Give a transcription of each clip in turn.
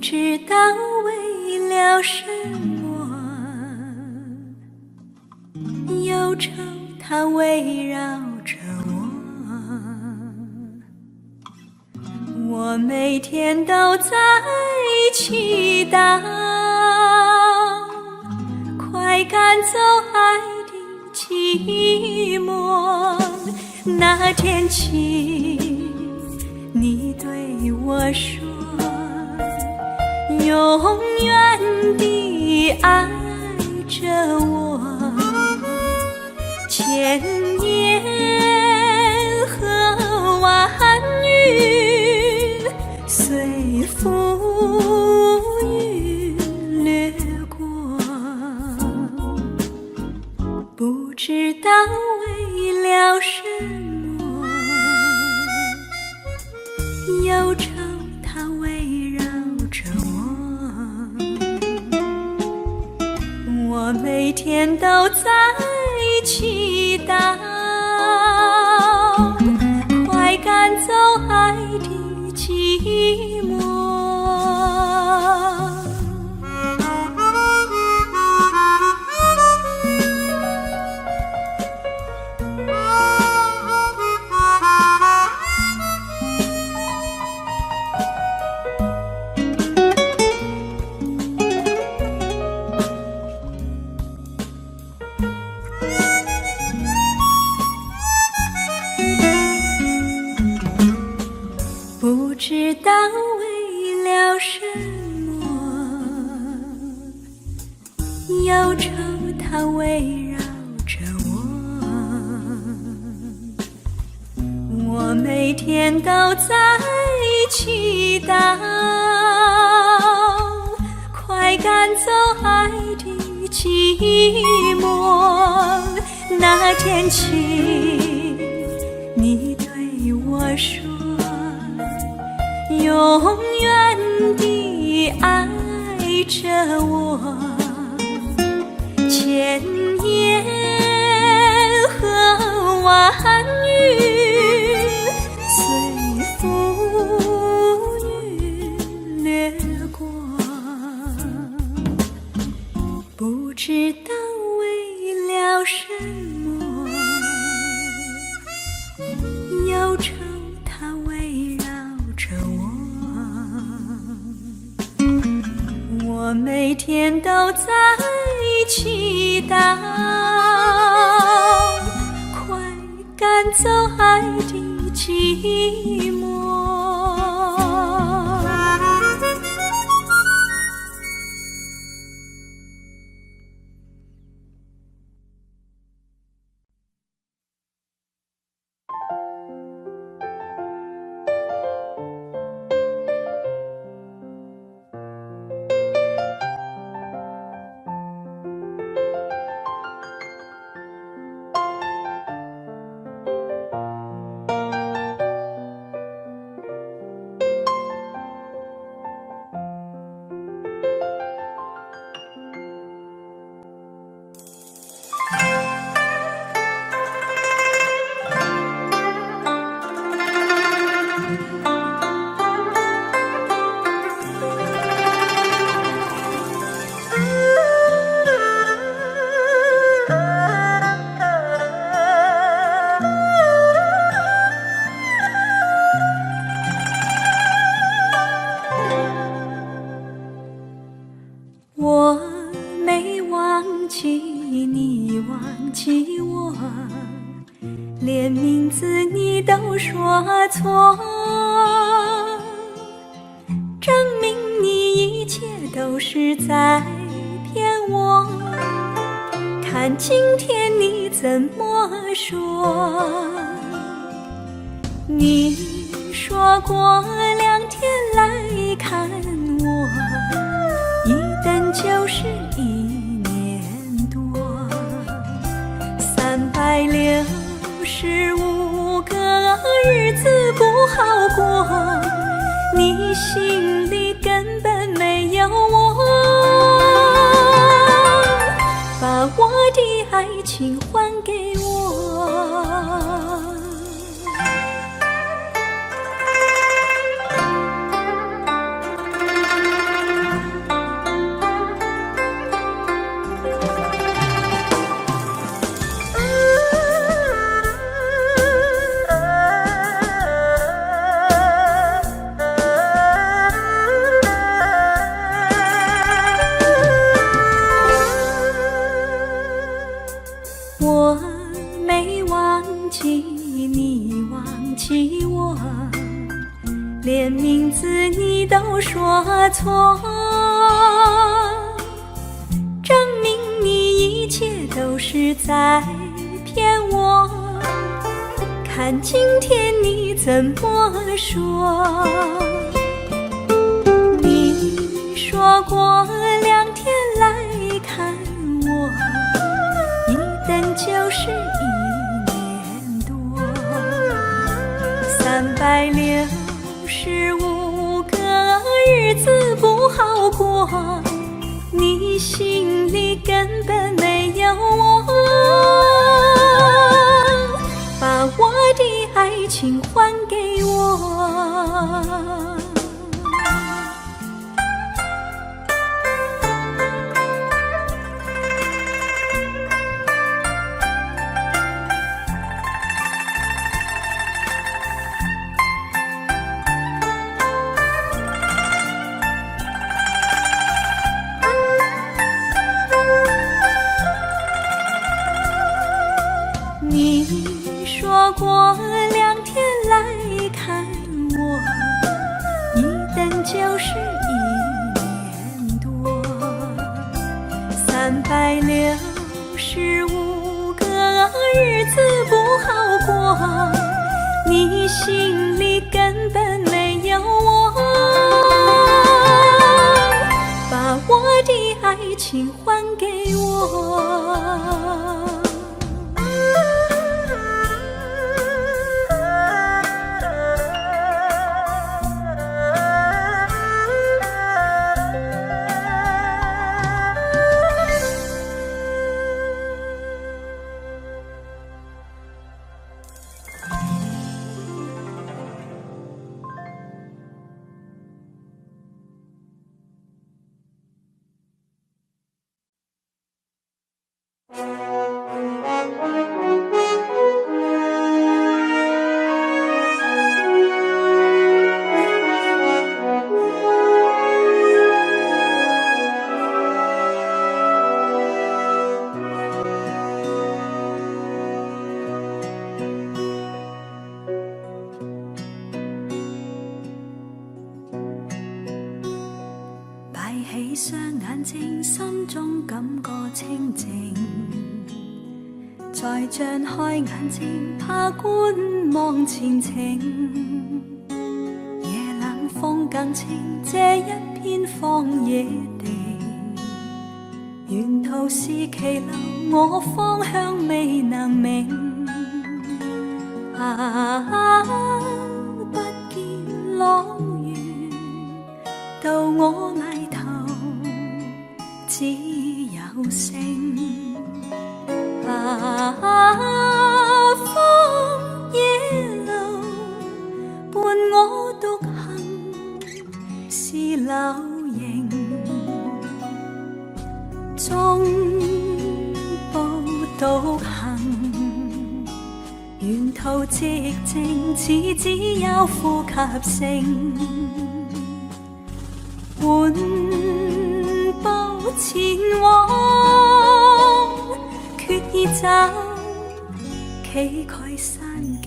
知道为了什么，忧愁它围绕着我每天都在祈祷，快赶走爱的寂寞。那天起，你对我说，永远地爱着我，千年和万语随浮云掠过，不知道为了什么，忧愁它围绕着我每天都在祈祷，快赶走爱的寂寞。不知道为了什么，忧愁它围绕着我每天都在祈祷，快赶走爱的寂寞。那天起，你对我说，永远地爱着我，千言和万语随浮云掠过，不知道为了什么，忧愁它围绕着我每天都在祈祷，快赶走爱的寂寞。我没忘记你忘记我，连名字你都说错，证明你一切都是在骗我。看今天你怎么说？你说过2天来看我，一等就是1年多，365个日子不好过，你心里根本没有我，把我的爱情还给我。没忘记你，忘记我，连名字你都说错，证明你一切都是在骗我。看今天你怎么说？你说过2天来看我，一等就是1年多，365个日子不好过，你心里根本没有我，把我的爱情还给我。你说过2天来看我，一等就是1年多，365个日子不好过，你心里根本没有我，把我的爱情还给我。闭上眼睛，心中感觉清静，再张开眼睛，怕观望前程。夜冷风更清，这一片荒野地，沿途是歧路，我方向未能明。不见朗月，到我埋头只有星。荒野路伴我独行，是柳影。中步獨行，沿途寂靜，似只有呼吸聲。緩步前往，決意走崎嶇山徑。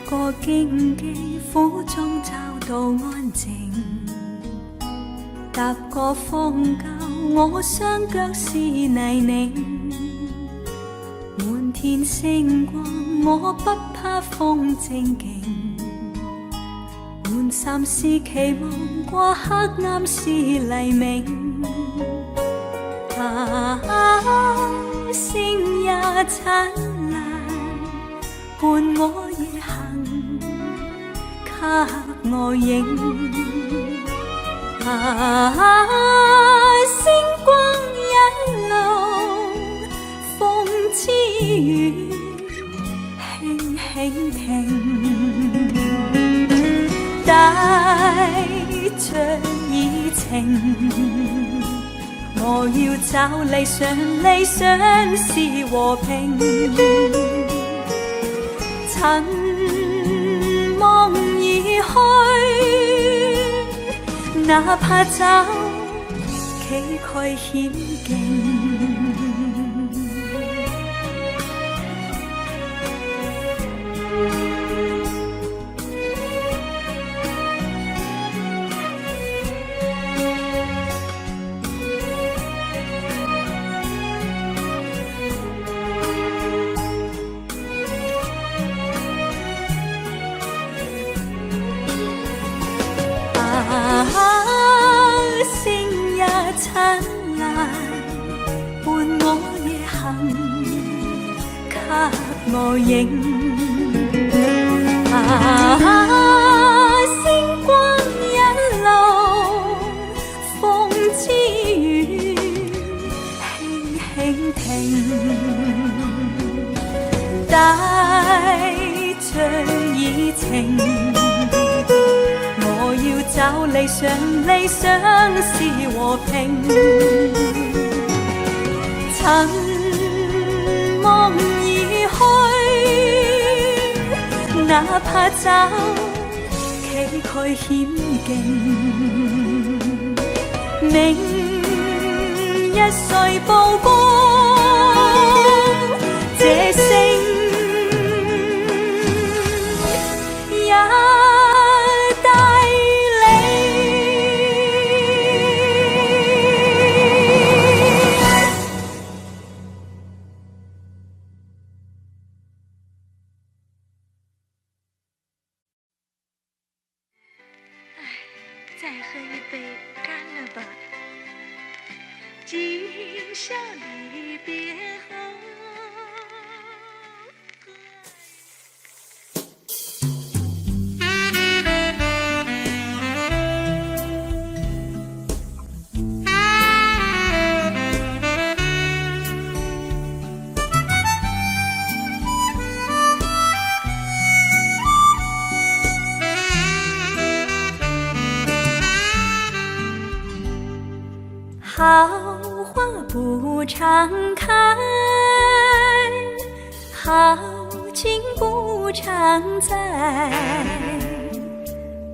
過荊棘，苦中找到安靜；踏過荒郊，我雙腳是泥濘。滿天星光，我不怕風正勁。滿心是期望，過黑暗是黎明。星也燦爛，伴我夜行，給我影。星光一路，風之雨輕輕停。帶着熱情，我要找理想，理想是和平。塵夢已去，哪怕走崎嶇險徑。星也燦爛，伴我夜行，給我影。星光一路，風之餘輕輕停，帶着熱情。我要找理想，理想是和平。塵夢已去，哪怕走崎嶇險徑。明日誰曝光這星？再喝一杯，干了吧。今宵离别后，好花不常开，好景不常在。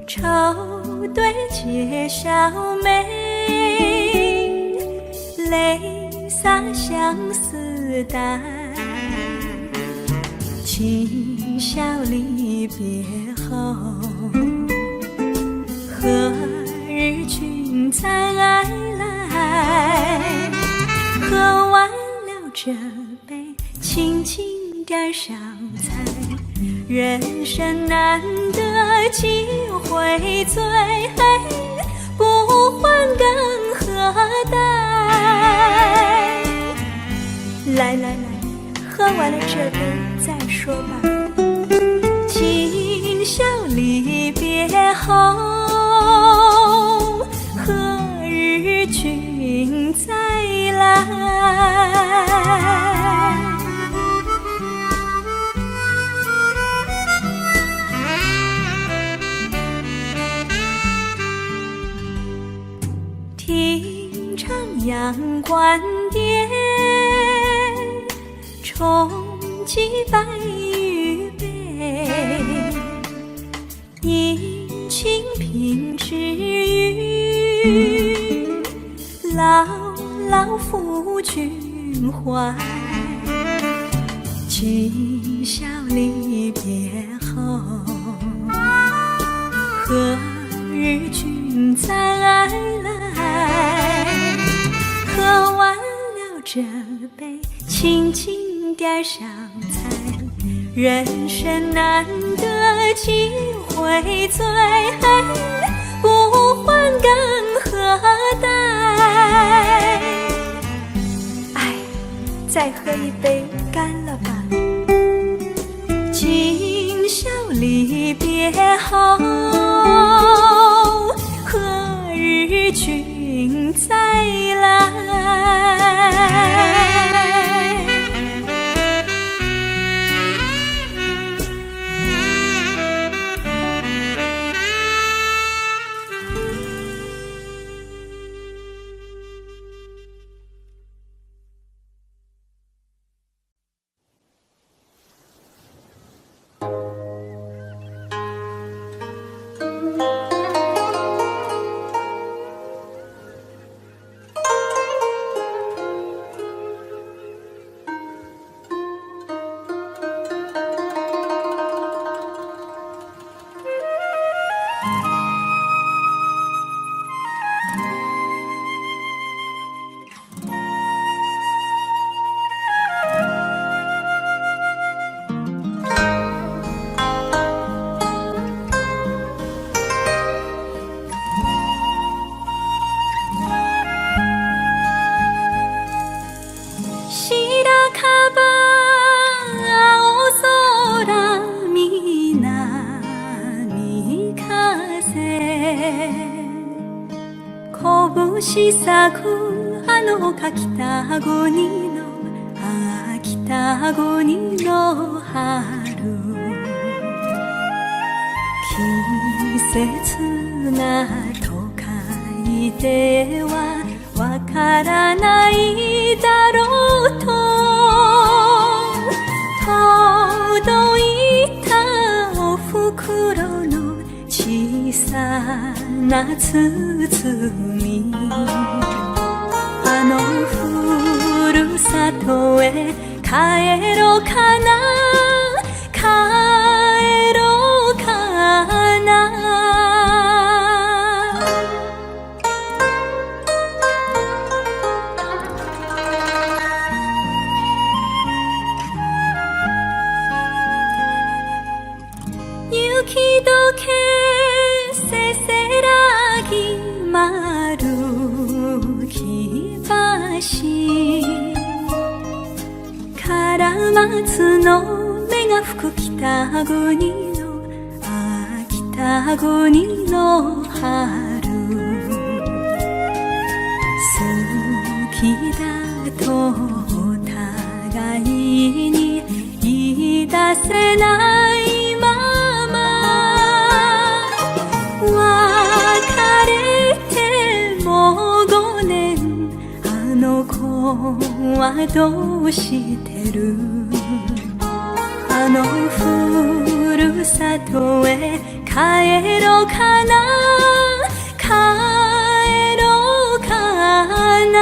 愁对解笑眉，泪洒相思带。今宵离别后，何日君再来？喝完了这杯，轻轻点上菜。人生难得几回醉，不欢更何待？来来来，喝完了这杯再说吧。今宵离别后，何日君再来？听徜阳关殿，重寄白玉杯，殷勤品之语，牢牢抚君怀。今宵离别后，何日君再来？喝完了这杯，轻轻点上菜。人生难得几回醉，不欢更何待？哎，再喝一杯，干了吧。今宵离别后，何日君再来？拳咲くあの北国の北国の春、季節が都会ではわからないだろうと、届いたお袋の小さな包み、あのふるさとへ帰ろうかな、帰ろうかな。雪解けせせらぎ丸き橋、カラマツの芽が吹く北国の北国の春、好きだとお互いに言い出せないまま、別れてもう5年、あの子はどうしてる、あのふるさとへ帰ろうかな、帰ろうかな。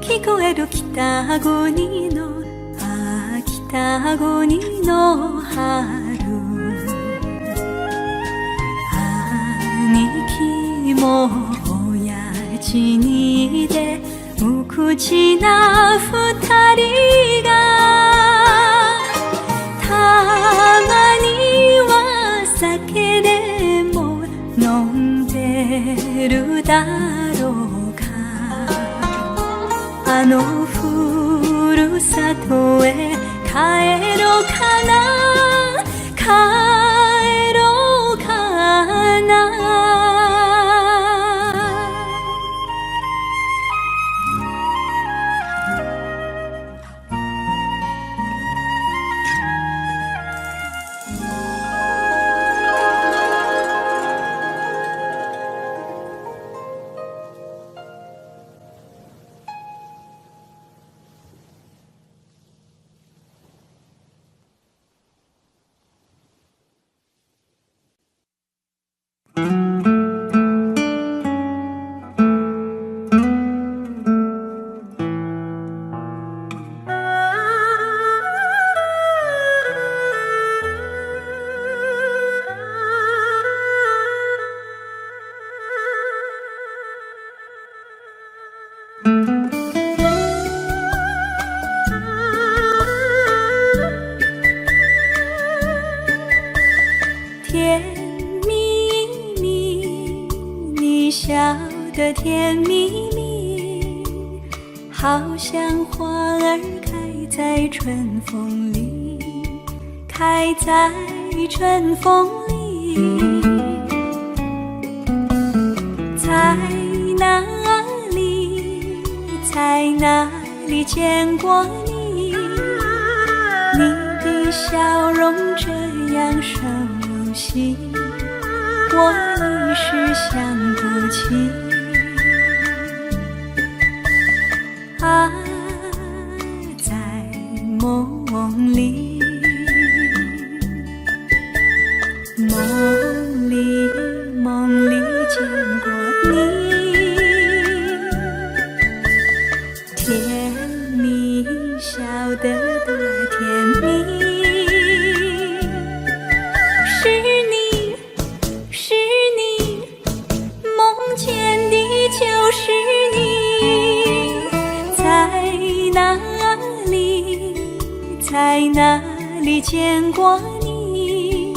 聞こえる北国の北国の春、兄貴も親父にで無口な二人が、たまには酒でも飲んでるだろうか、あのふるさとへ帰ろうかな、帰ろうかな。甜蜜蜜，你笑得甜蜜蜜，好像花儿开在春风里，开在春风里。在哪里，在哪里见过你？你的笑容这样熟悉，我一时想不起。啊，在梦里，梦里见过你，甜蜜笑得多甜蜜。哪里见过你？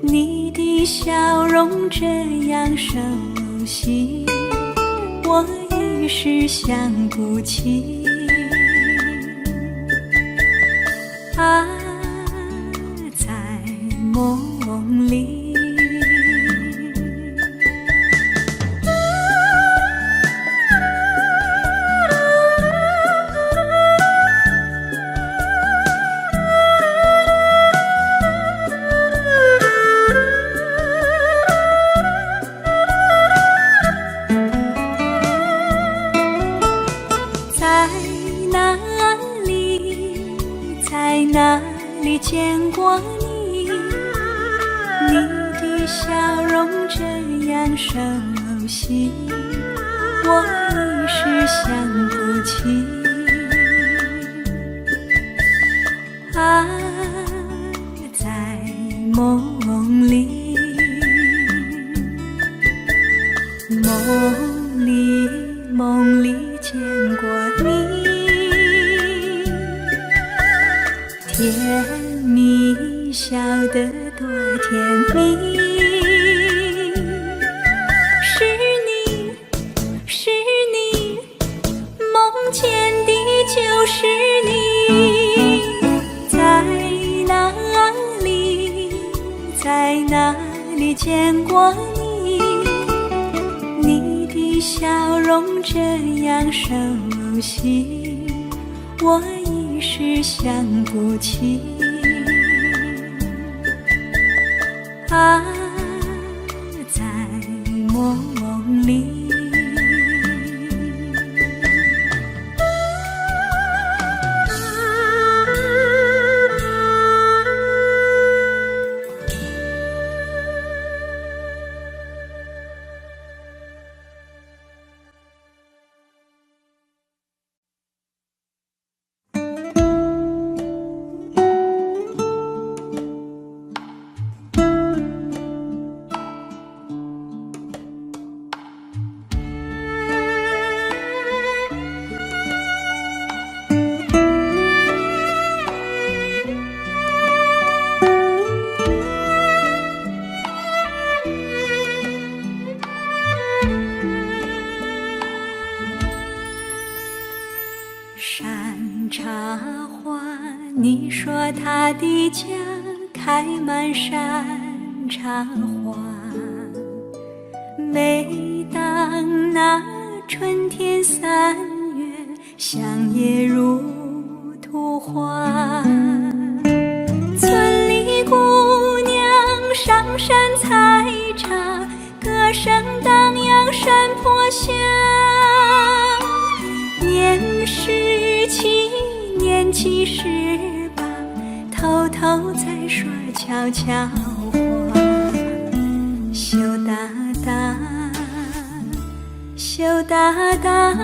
你的笑容这样熟悉，我一时想不起。啊，在梦里。在哪里见过你？你的笑容这样熟悉，我一时想不起。啊，在梦里，梦里见过你。甜蜜，笑得多甜蜜，是你，是你，梦见的就是你。在哪里，在哪里见过你？你的笑容这样熟悉，我一时想不起。啊，在梦里。山茶花，你说它的家开满山茶花，每当那春天3月，乡野如图画。村里姑娘上山采茶，歌声荡漾山坡下。年17，年78，偷偷在说悄悄话。羞答答，羞答答，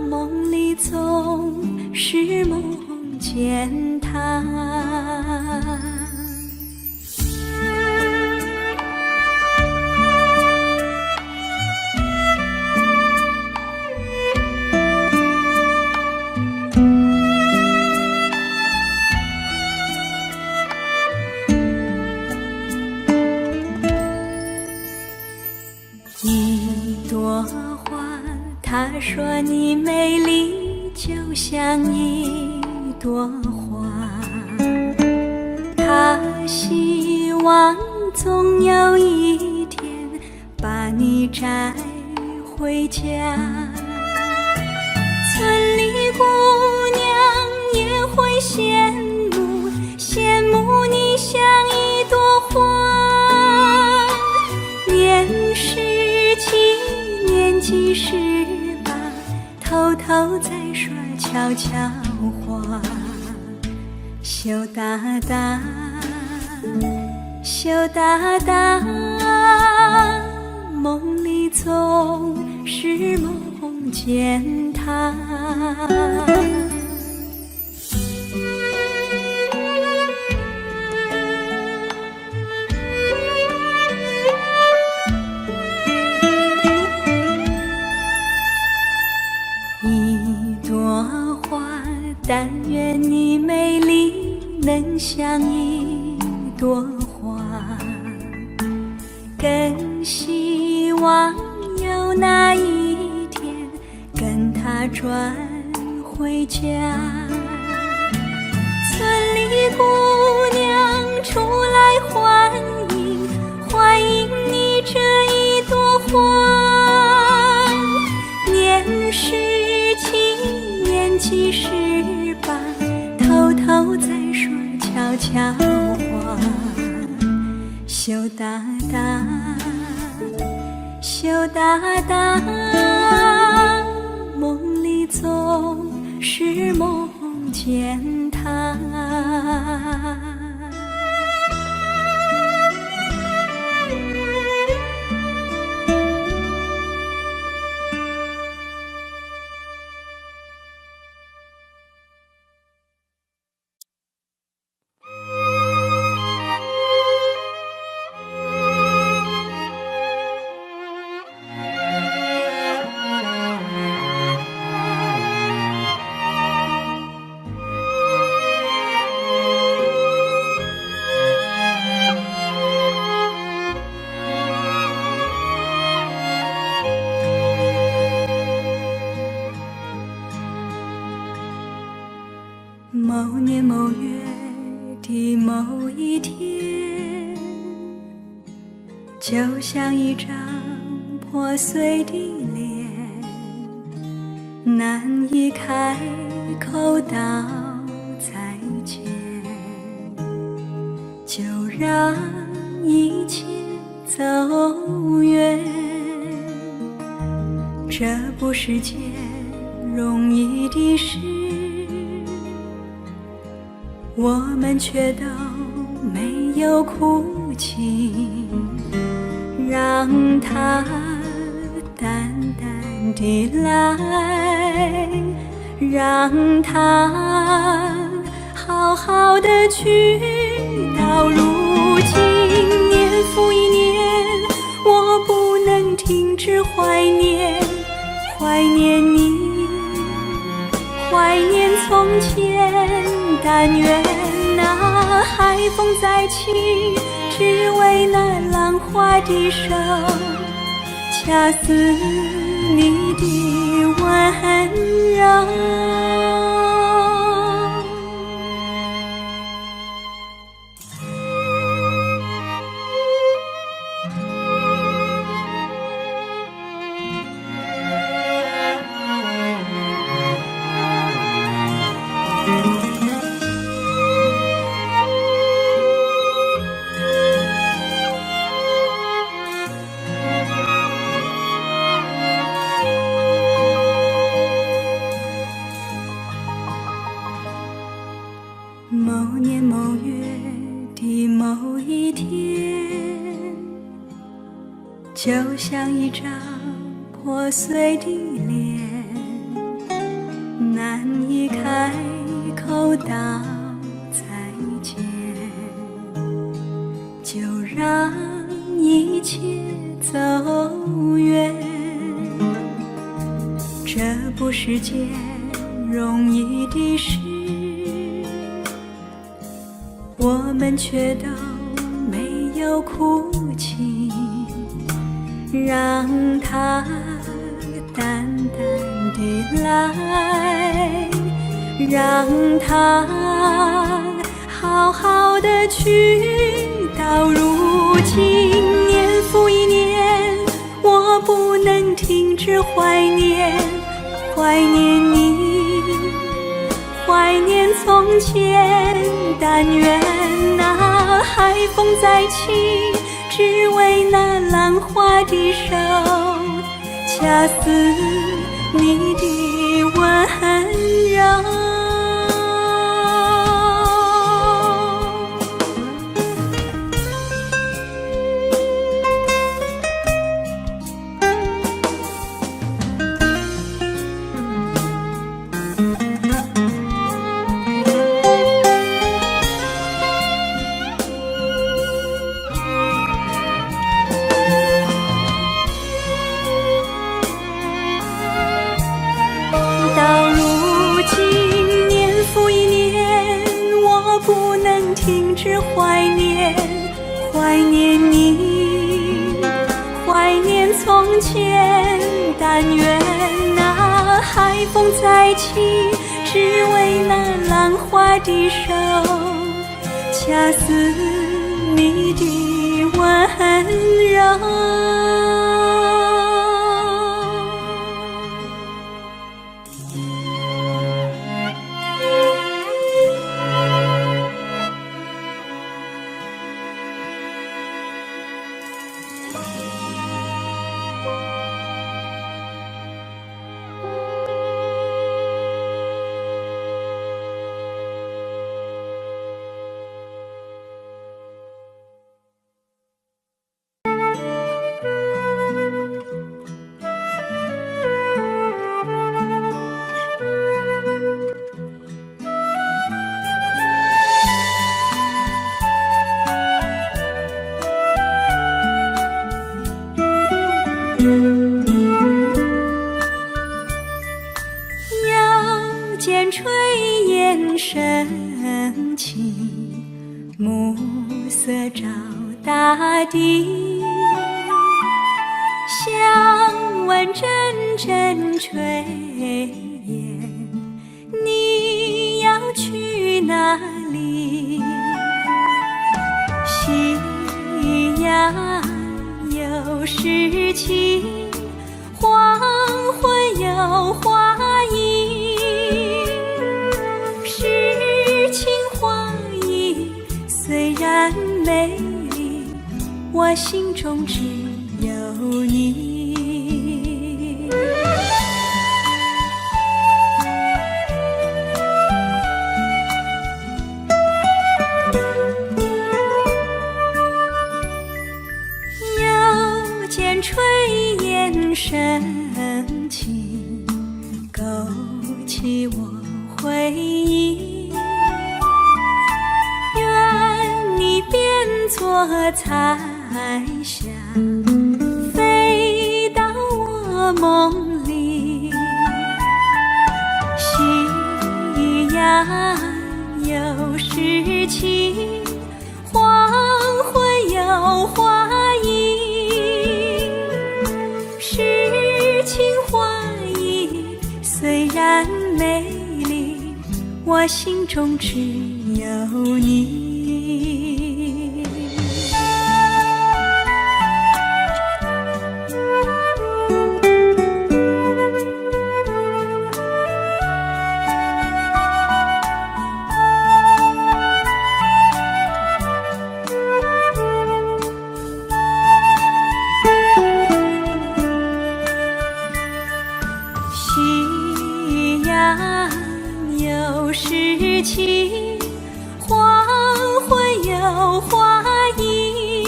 梦里总是梦见他。一朵花，他说你美丽就像一朵花，他希望总有一天把你摘回家。村里姑娘也会羡慕，羡慕你像一朵花。年17，年78，偷偷在说悄悄话。羞答答，羞答答，梦里总是梦见他。一朵花，但愿你能像一朵花，更希望有那一天跟他转回家。村里姑娘出来欢迎，欢迎你这一朵花。年17年纪18，偷偷在说悄悄话。羞答答，羞答答，梦里总是梦见他。某年某月的某一天，就像一张破碎的脸，难以开口道再见，就让一切走远。这不是件容易的事，我们却都没有哭泣，让它淡淡地来，让它好好的去。到如今年复一年，我不能停止怀念，怀念你，怀念从前。但愿那海风再起，只为那浪花的手，恰似你的温柔。某年某月的某一天，就像一张破碎的脸，难以开口道再见，就让一切走远。这不是件容易的事，我们却都没有哭泣，让它淡淡地来，让它好好的去。到如今年复一年，我不能停止怀念，怀念你，怀念从前。但愿那海风再起，只为那浪花的手，恰似你的温柔。到如今是怀念，怀念你，怀念从前。但愿那海风再起，只为那浪花的手，恰似你的温柔。遥见炊烟升起，暮色照大地。想问阵阵炊烟，你要去哪里？夕阳有诗情，黄昏有花意，诗情画意虽然美丽，我心中只有你。又见炊烟升起，勾起我回忆。愿你变作彩霞，飞到我梦里。夕阳有诗情，黄昏有花意，诗情画意虽然美丽，我心中只有你。夕阳有诗情，黄昏有花意，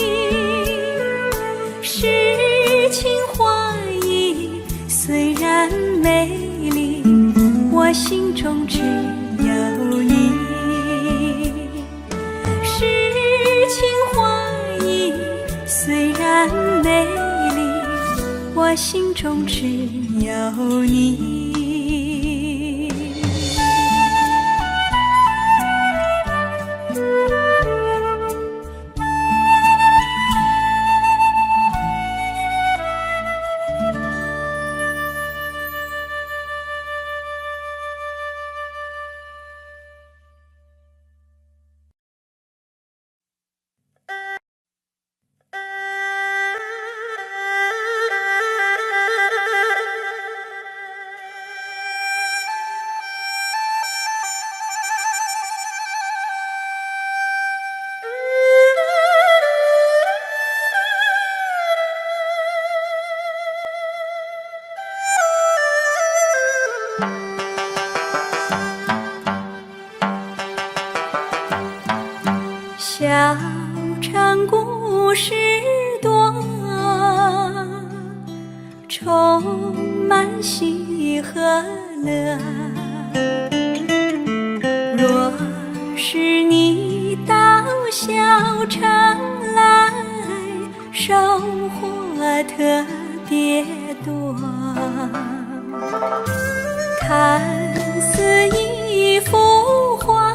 诗情画意虽然美丽，我心中只有你。诗情画意虽然美丽，我心中只有你。小城故事多，充满喜和乐。若是你到小城来，收获特别多。看似一幅画，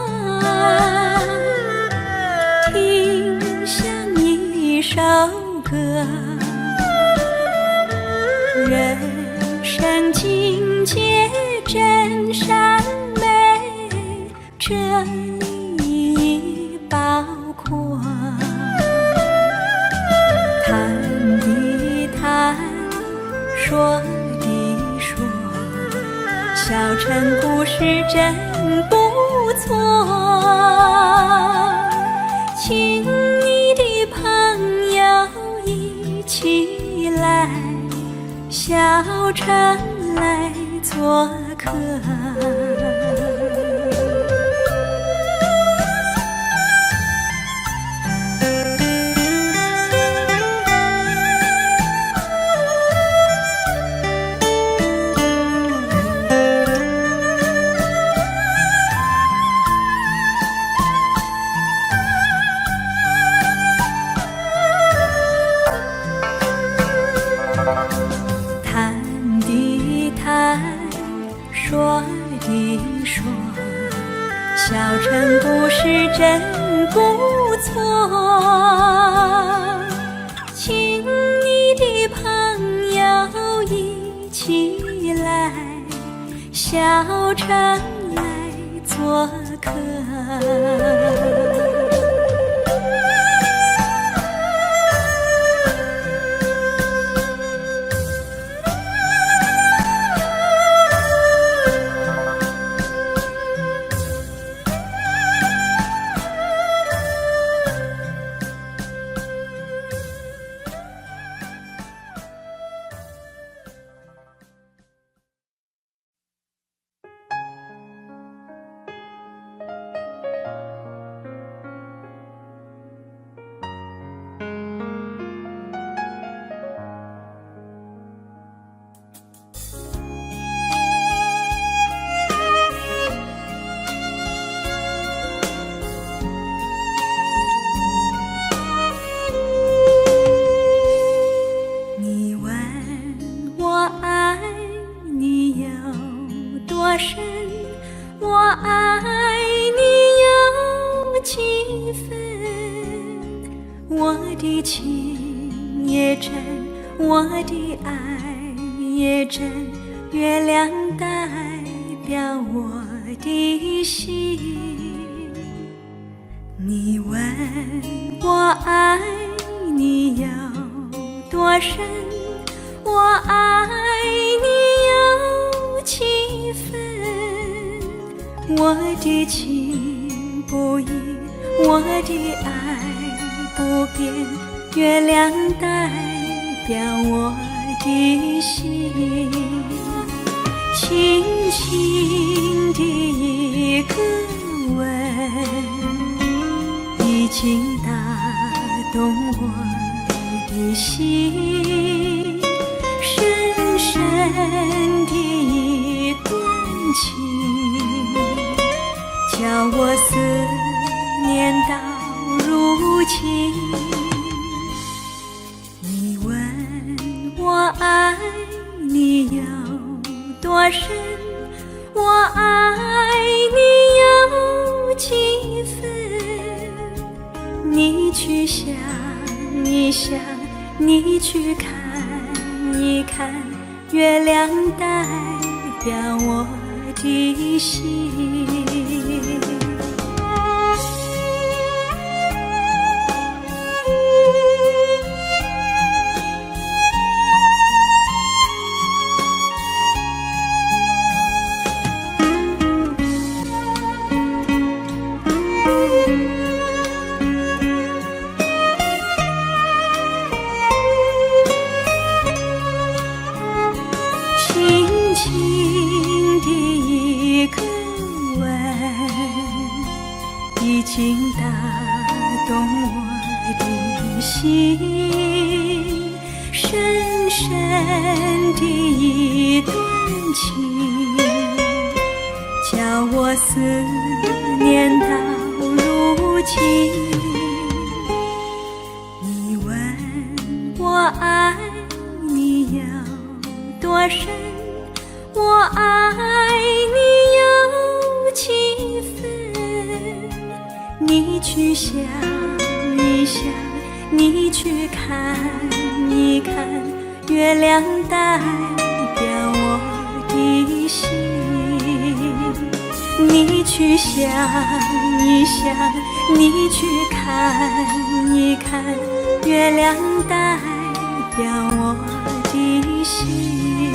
是真不错，请你的朋友一起来，小城来做客。说的说，小城故事真不错，请你的朋友一起来，小城来做客。深，我爱你有几分，我的情也真，我的爱也真，月亮代表我的心。你问我爱你有多深，我爱你有几分，我的情不移，我的爱不变，月亮代表我的心。轻轻的一个吻，已经打动我的心，深深的一段情，叫我思念到如今。你问我爱你有多深，我爱你有几分，你去想一想，你去看一看，月亮代表我的心。轻轻的一个吻，已经打动我的心，深深的一段情，叫我思念到如今。你问我爱你有多深，我爱你有几分，你去想一想，你去看一看，月亮代表我的心。你去想一想，你去看一看，月亮代表我的心。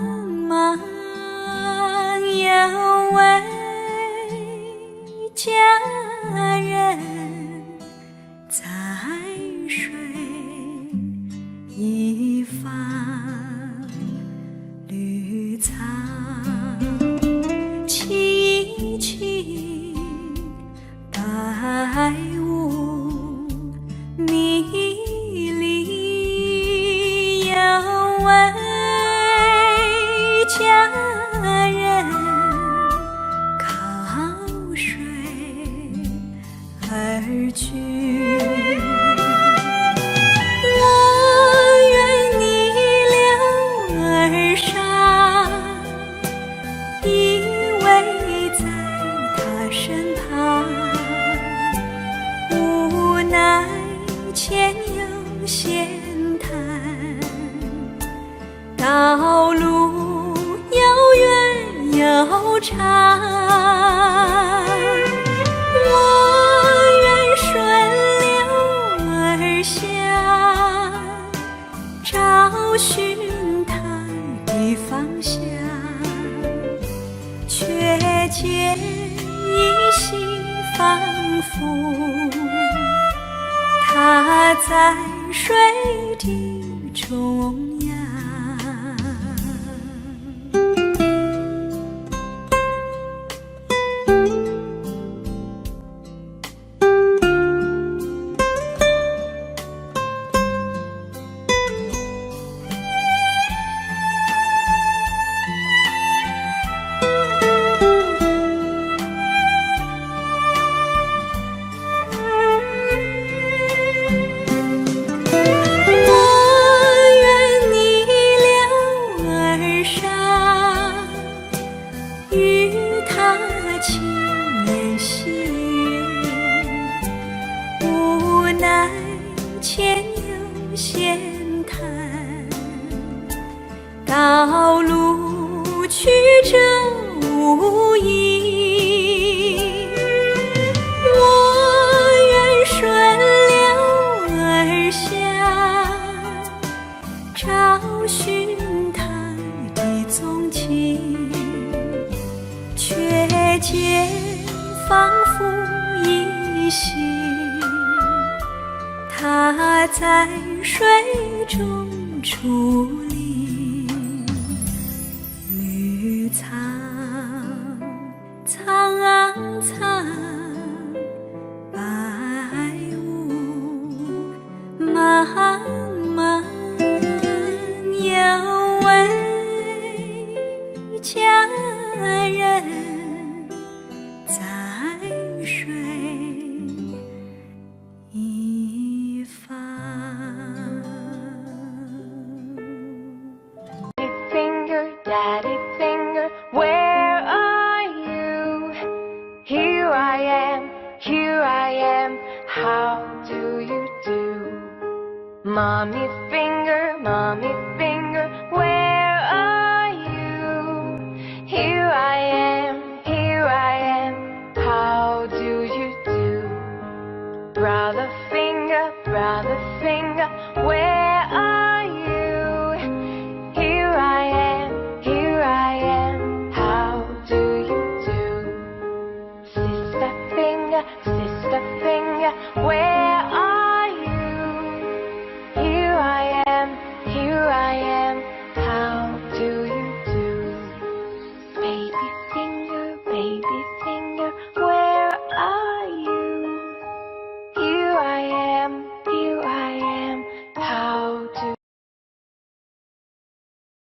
茫，有位佳人在水一方，绿草萋萋，白雾迷离，有位佳人靠水而居。我愿你留儿上，依偎在他身旁，无奈前有险滩，道路遥远又长，我愿顺流而下，找寻他的方向，却见依稀仿佛他在水的中央。轻言细语，无奈前有险滩，道路曲折无依，我愿顺流而下，找寻他的踪迹，却见仿佛依稀，他在水中矗立，绿草苍苍，白雾茫茫，有位佳人在水一方。Finger, daddy finger, where are you? Here I am, how do you do? Mommy finger, where are you? Here I am, how do you do? Brother finger,